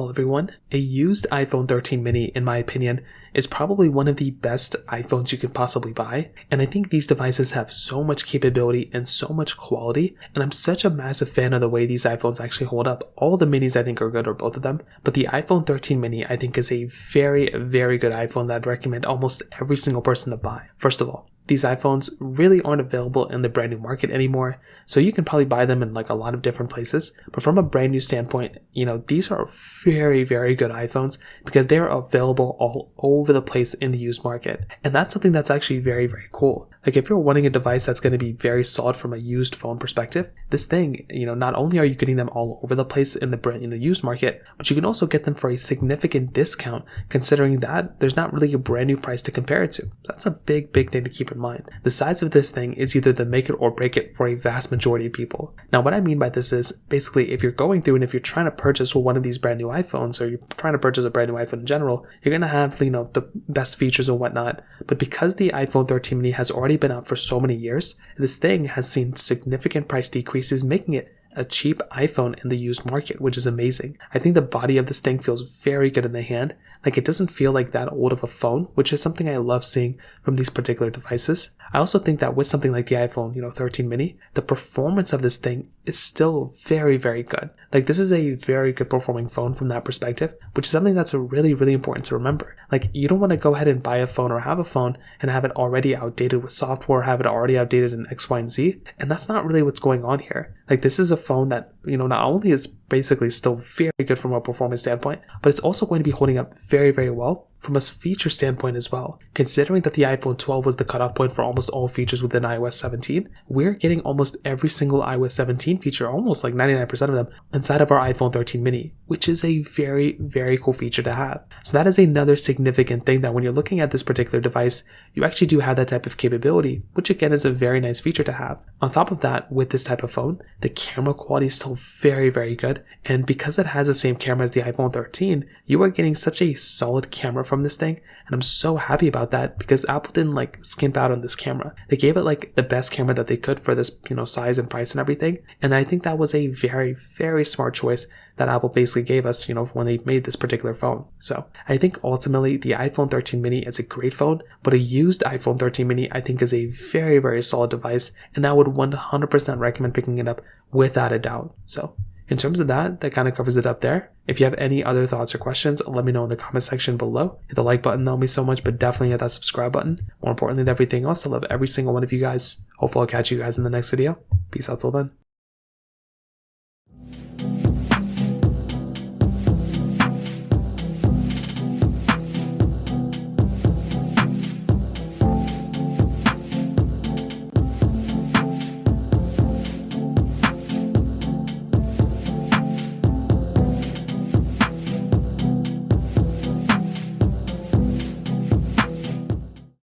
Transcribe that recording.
Well, everyone, a used iPhone 13 mini, in my opinion, is probably one of the best iPhones you could possibly buy. And I think these devices have so much capability and so much quality. And I'm such a massive fan of the way these iPhones actually hold up. All the minis I think are good, or both of them. But the iPhone 13 mini I think is a very, very good iPhone that I'd recommend almost every single person to buy. First of all, these iPhones really aren't available in the brand new market anymore, so you can probably buy them in like a lot of different places. But from a brand new standpoint, these are very, very good iPhones because they are available all over the place in the used market. And that's something that's actually very, very cool. Like if you're wanting a device that's going to be very solid from a used phone perspective, this thing, not only are you getting them all over the place in the used market, but you can also get them for a significant discount, considering that there's not really a brand new price to compare it to. That's a big, big thing to keep in mind. The size of this thing is either the make it or break it for a vast majority of people. Now, what I mean by this is basically if you're going through and if you're trying to purchase one of these brand new iPhones, or you're trying to purchase a brand new iPhone in general, you're going to have, the best features and whatnot. But because the iPhone 13 mini has already been out for so many years, this thing has seen significant price decreases, making it a cheap iPhone in the used market, which is amazing. I think the body of this thing feels very good in the hand. Like it doesn't feel like that old of a phone, which is something I love seeing from these particular devices. I also think that with something like the iPhone, 13 mini, the performance of this thing is still very, very good. Like this is a very good performing phone from that perspective, which is something that's really, really important to remember. Like you don't want to go ahead and buy a phone or have a phone and have it already outdated with software, have it already outdated in X, Y, and Z. And that's not really what's going on here. Like this is a phone that, not only is basically still very good from a performance standpoint, but it's also going to be holding up very, very well from a feature standpoint as well. Considering that the iPhone 12 was the cutoff point for almost all features within iOS 17, we're getting almost every single iOS 17 feature, almost like 99% of them, inside of our iPhone 13 mini, which is a very, very cool feature to have. So that is another significant thing, that when you're looking at this particular device, you actually do have that type of capability, which again is a very nice feature to have. On top of that, with this type of phone, the camera quality is still very, very good. And because it has the same camera as the iPhone 13, you are getting such a solid camera from this thing. And I'm so happy about that because Apple didn't skimp out on this camera. They gave it the best camera that they could for this, size and price and everything. And I think that was a very, very smart choice that Apple basically gave us, when they made this particular phone. So I think ultimately the iPhone 13 mini is a great phone, but a used iPhone 13 mini I think is a very, very solid device. And I would 100% recommend picking it up without a doubt. So in terms of that kind of covers it up there. If you have any other thoughts or questions, let me know in the comment section below. Hit the like button, that'll mean so much, but definitely hit that subscribe button. More importantly than everything else, I love every single one of you guys. Hopefully I'll catch you guys in the next video. Peace out till then.